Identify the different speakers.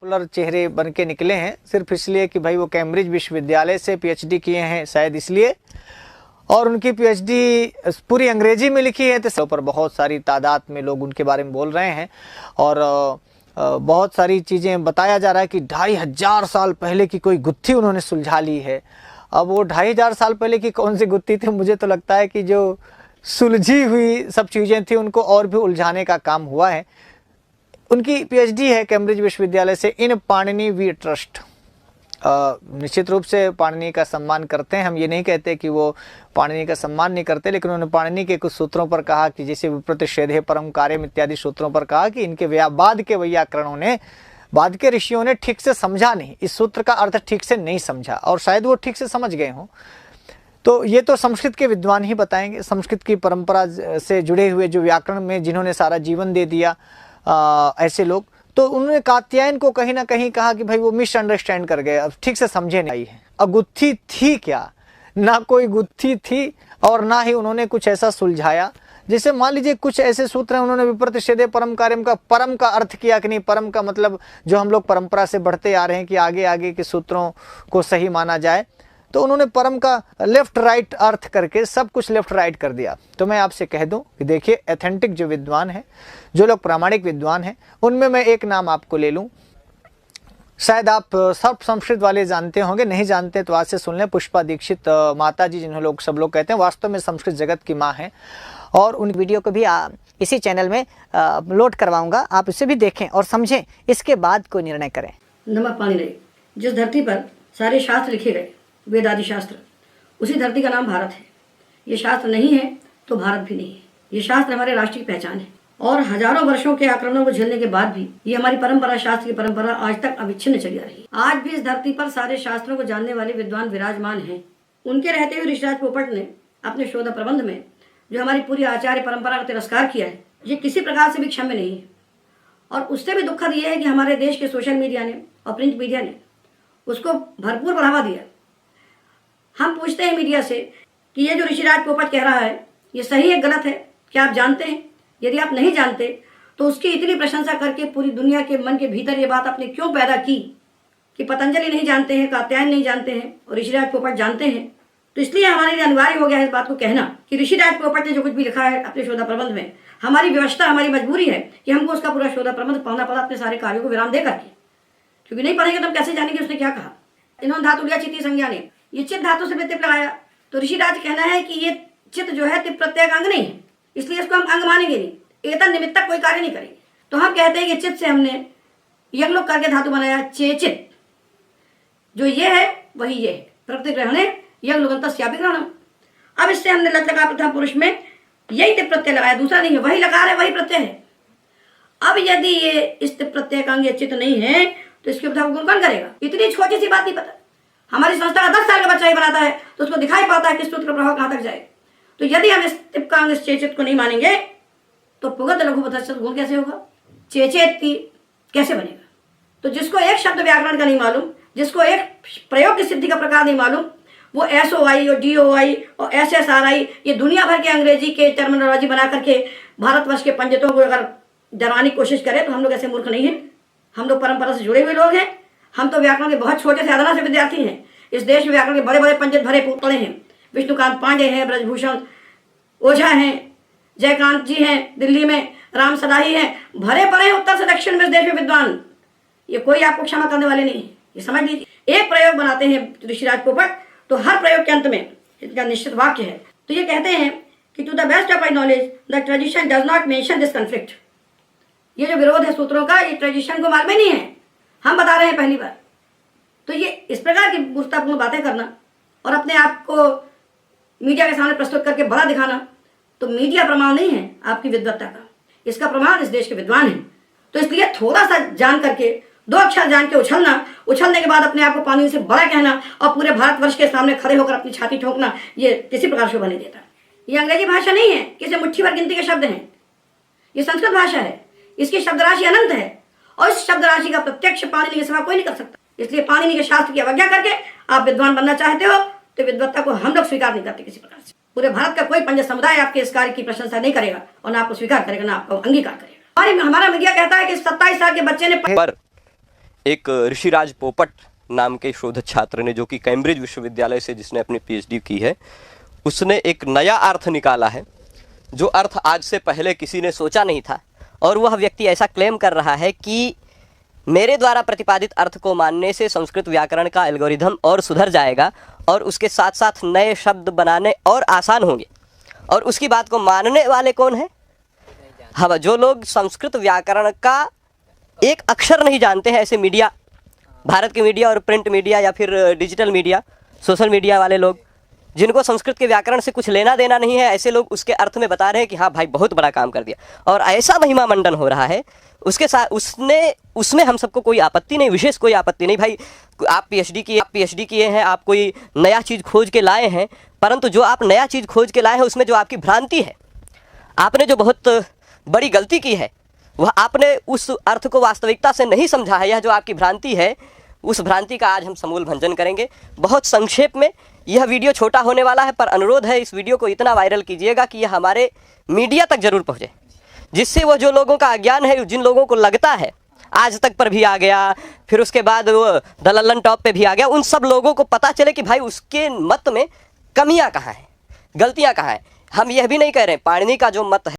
Speaker 1: Popular चेहरे बन के निकले हैं सिर्फ इसलिए कि भाई वो कैम्ब्रिज विश्वविद्यालय से पीएचडी किए हैं, शायद इसलिए। और उनकी पीएचडी पूरी अंग्रेजी में लिखी है, तो पर बहुत सारी तादाद में लोग उनके बारे में बोल रहे हैं। और बहुत सारी चीज़ें बताया जा रहा है कि 2500 साल पहले की कोई गुत्थी उन्होंने सुलझा ली है। अब वो 2500 साल पहले की कौन सी गुत्थी थी, मुझे तो लगता है कि जो सुलझी हुई सब चीज़ें थी उनको और भी उलझाने का काम हुआ है। उनकी पीएचडी है कैम्ब्रिज विश्वविद्यालय से इन पाणिनि वी ट्रस्ट। निश्चित रूप से पाणिनि का सम्मान करते हैं, हम ये नहीं कहते कि वो पाणिनि का सम्मान नहीं करते, लेकिन उन्होंने पाणिनि के कुछ सूत्रों पर कहा कि जैसे विप्रतिषेधे परम कार्यम इत्यादि सूत्रों पर कहा कि इनके बाद के वैयाकरणों ने, बाद के ऋषियों ने ठीक से समझा नहीं, इस सूत्र का अर्थ ठीक से नहीं समझा, और शायद वो ठीक से समझ गए हों। तो ये तो संस्कृत के विद्वान ही बताएंगे, संस्कृत की परंपरा से जुड़े हुए जो व्याकरण में जिन्होंने सारा जीवन दे दिया ऐसे लोग। तो उन्होंने कात्यायन को कहीं ना कहीं कहा कि भाई वो मिसअंडरस्टैंड कर गए, अब ठीक से समझे नहीं है। अब गुत्थी थी क्या? ना कोई गुत्थी थी और ना ही उन्होंने कुछ ऐसा सुलझाया। जैसे मान लीजिए कुछ ऐसे सूत्र हैं, उन्होंने विप्रतिषेधे परम कार्यम का परम का अर्थ किया कि नहीं, परम का मतलब जो हम लोग परंपरा से बढ़ते आ रहे हैं कि आगे आगे के सूत्रों को सही माना जाए, तो उन्होंने परम का लेफ्ट राइट अर्थ करके सब कुछ लेफ्ट राइट कर दिया। तो मैं आपसे कह दूं कि देखिए, एथेंटिक जो विद्वान हैं, जो लोग प्रामाणिक विद्वान हैं, उनमें मैं एक नाम आपको ले लूं। शायद आप सब संस्कृत वाले जानते होंगे, नहीं जानते तो आज से सुन लें। पुष्पा दीक्षित माता जी, जिन्हें लोग सब लोग कहते हैं, वास्तव में संस्कृत जगत की माँ हैं। और उन
Speaker 2: वीडियो को भी इसी चैनल में अपलोड करवाऊंगा, आप इसे भी देखें और समझें, इसके बाद कोई निर्णय करें।
Speaker 3: नमक पानी रहे। जिस धरती पर सारे शास्त्र लिखे गए, वेद आदि शास्त्र, उसी धरती का नाम भारत है। ये शास्त्र नहीं है तो भारत भी नहीं है। ये शास्त्र हमारे राष्ट्र की पहचान है, और हजारों वर्षों के आक्रमणों को झेलने के बाद भी ये हमारी परंपरा, शास्त्र की परंपरा आज तक अविच्छिन्न चली आ रही है। आज भी इस धरती पर सारे शास्त्रों को जानने वाले विद्वान विराजमान हैं। उनके रहते हुए ऋषिराज पोपट ने अपने शोध प्रबंध में जो हमारी पूरी आचार्य परंपरा का तिरस्कार किया है, ये किसी प्रकार से भी क्षम्य नहीं है। और उससे भी दुखद ये है कि हमारे देश के सोशल मीडिया ने और प्रिंट मीडिया ने उसको भरपूर बढ़ावा दिया। हम पूछते हैं मीडिया से कि ये जो ऋषिराज पोपट कह रहा है, ये सही है गलत है, क्या आप जानते हैं? यदि आप नहीं जानते तो उसकी इतनी प्रशंसा करके पूरी दुनिया के मन के भीतर ये बात आपने क्यों पैदा की कि पतंजलि नहीं जानते हैं, कात्यायन नहीं जानते हैं और ऋषिराज पोपट जानते हैं? तो इसलिए हमारे लिए अनिवार्य हो गया है इस बात को कहना कि ऋषिराज पोपट ने जो कुछ भी लिखा है अपने शोध प्रबंध में, हमारी व्यवस्था, हमारी मजबूरी है कि हमको उसका पूरा शोध प्रबंध पढ़ना पड़ा अपने सारे कार्यों को विराम दे करके, क्योंकि नहीं पढ़ेंगे तो हम कैसे जानेंगे उसने क्या कहा। इन्होंने धातु लिया चित्ती संज्ञा ने, ये चित्त धातु से तिप लगाया, तो ऋषिराज कहना है कि ये चित्त जो है तिप प्रत्येक अंग नहीं है, इसलिए इसको हम अंग मानेंगे नहीं, एतन निमित्तक कोई कार्य नहीं करेंगे। तो हम कहते हैं कि चित्त से हमने यज्ञ करके धातु बनाया चेचित, जो ये है वही ये है, प्रकृति ग्रहणे यज्ञ ग्रहणम। अब इससे हमने लट लगा प्रथम पुरुष में यही तिप प्रत्यय लगाया, दूसरा नहीं है, वही लकार है, वही प्रत्यय है। अब यदि ये इस तिप प्रत्यय का अंग चित्त नहीं है तो इसके गुण कौन करेगा? इतनी छोटी सी बात नहीं पता। हमारी संस्था का 10 साल का बच्चा ही बनाता है तो उसको दिखाई पाता है कि सूत्र का प्रभाव कहां तक जाए। तो यदि हम इस तिप का अंग चेचित को नहीं मानेंगे तो पुगत लघु पदस्थ गुण कैसे होगा? चेचेती कैसे बनेगा? तो जिसको एक शब्द व्याकरण का नहीं मालूम, जिसको एक प्रयोग की सिद्धि का प्रकार नहीं मालूम, वो SOI और DOI और SSRI ये दुनिया भर के अंग्रेजी के टर्मिनोलॉजी बना करके भारतवर्ष के पंडितों को अगर डराने की कोशिश करे तो हम लोग ऐसे मूर्ख नहीं हैं। हम लोग परंपरा से जुड़े हुए लोग हैं। हम तो व्याकरण के बहुत छोटे से अदना से विद्यार्थी हैं। इस देश में व्याकरण के बड़े बड़े पंडित भरे पड़े हैं। विष्णुकांत पांडे हैं, ब्रजभूषण ओझा हैं, जयकांत जी हैं दिल्ली में, राम सदाही हैं, भरे पड़े हैं उत्तर से दक्षिण में इस देश में विद्वान। ये कोई आपको क्षमा करने वाले नहीं है, ये समझ लीजिए। एक प्रयोग बनाते हैं ऋषिराज पोपट, तो हर प्रयोग के अंत में इनका निश्चित वाक्य है। तो ये कहते हैं कि to the best of my knowledge the tradition does not mention this conflict. ये जो विरोध है सूत्रों का, ये ट्रेडिशन को मालूम नहीं है, हम बता रहे हैं पहली बार। तो ये इस प्रकार की मूर्खतापूर्ण बातें करना और अपने आप को मीडिया के सामने प्रस्तुत करके बड़ा दिखाना, तो मीडिया प्रमाण नहीं है आपकी विद्वत्ता का, इसका प्रमाण इस देश के विद्वान हैं। तो इसलिए थोड़ा सा जान करके, 2 अक्षर जान के उछलने के बाद अपने आप को पानी से बड़ा कहना और पूरे भारतवर्ष के सामने खड़े होकर अपनी छाती ठोकना, ये किसी प्रकार शोभा नहीं देता। ये अंग्रेजी भाषा नहीं है कि इसे मुट्ठी भर गिनती के शब्द हैं, ये संस्कृत भाषा है, इसकी शब्द राशि अनंत है और इस शब्द राशि का प्रत्यक्ष पाणिनि के सिवा कोई नहीं कर सकता। इसलिए पाणिनि के शास्त्र की अवज्ञा करके आप विद्वान बनना चाहते हो तो विद्वत्ता को हम लोग स्वीकार नहीं करते किसी प्रकार से। पूरे भारत का कोई पंडित समुदाय आपके इस कार्य की प्रशंसा नहीं करेगा और ना आपको स्वीकार करेगा, ना आपको अंगीकार करेगा। हमारा मीडिया कहता है कि 27 साल के बच्चे ने
Speaker 4: पर एक ऋषिराज पोपट नाम के शोध छात्र ने, जो कि कैम्ब्रिज विश्वविद्यालय से जिसने अपनी पीएचडी की है, उसने एक नया अर्थ निकाला है जो अर्थ आज से पहले किसी ने सोचा नहीं था। और वह व्यक्ति ऐसा क्लेम कर रहा है कि मेरे द्वारा प्रतिपादित अर्थ को मानने से संस्कृत व्याकरण का एल्गोरिथम और सुधर जाएगा और उसके साथ साथ नए शब्द बनाने और आसान होंगे। और उसकी बात को मानने वाले कौन है? हाँ, जो लोग संस्कृत व्याकरण का एक अक्षर नहीं जानते हैं, ऐसे मीडिया, भारत के मीडिया और प्रिंट मीडिया या फिर डिजिटल मीडिया, सोशल मीडिया वाले लोग, जिनको संस्कृत के व्याकरण से कुछ लेना देना नहीं है, ऐसे लोग उसके अर्थ में बता रहे हैं कि हाँ भाई बहुत बड़ा काम कर दिया और ऐसा महिमा मंडन हो रहा है उसके साथ। उसमें हम सबको कोई आपत्ति नहीं, विशेष कोई आपत्ति नहीं। भाई आप पीएचडी किए हैं, आप कोई नया चीज़ खोज के लाए हैं, परंतु जो आप नया चीज़ खोज के लाए हैं उसमें जो आपकी भ्रांति है, आपने जो बहुत बड़ी गलती की है, वह आपने उस अर्थ को वास्तविकता से नहीं समझा है। यह जो आपकी भ्रांति है, उस भ्रांति का आज हम समूल भंजन करेंगे। बहुत संक्षेप में यह वीडियो छोटा होने वाला है, पर अनुरोध है इस वीडियो को इतना वायरल कीजिएगा कि यह हमारे मीडिया तक जरूर पहुँचे, जिससे वो जो लोगों का अज्ञान है, जिन लोगों को लगता है आज तक पर भी आ गया, फिर उसके बाद वो द लल्लन टॉप पे भी आ गया, उन सब लोगों को पता चले कि भाई उसके मत में कमियां कहाँ हैं, गलतियां कहाँ हैं। हम यह भी नहीं कह रहे हैं पाणिनि का जो मत है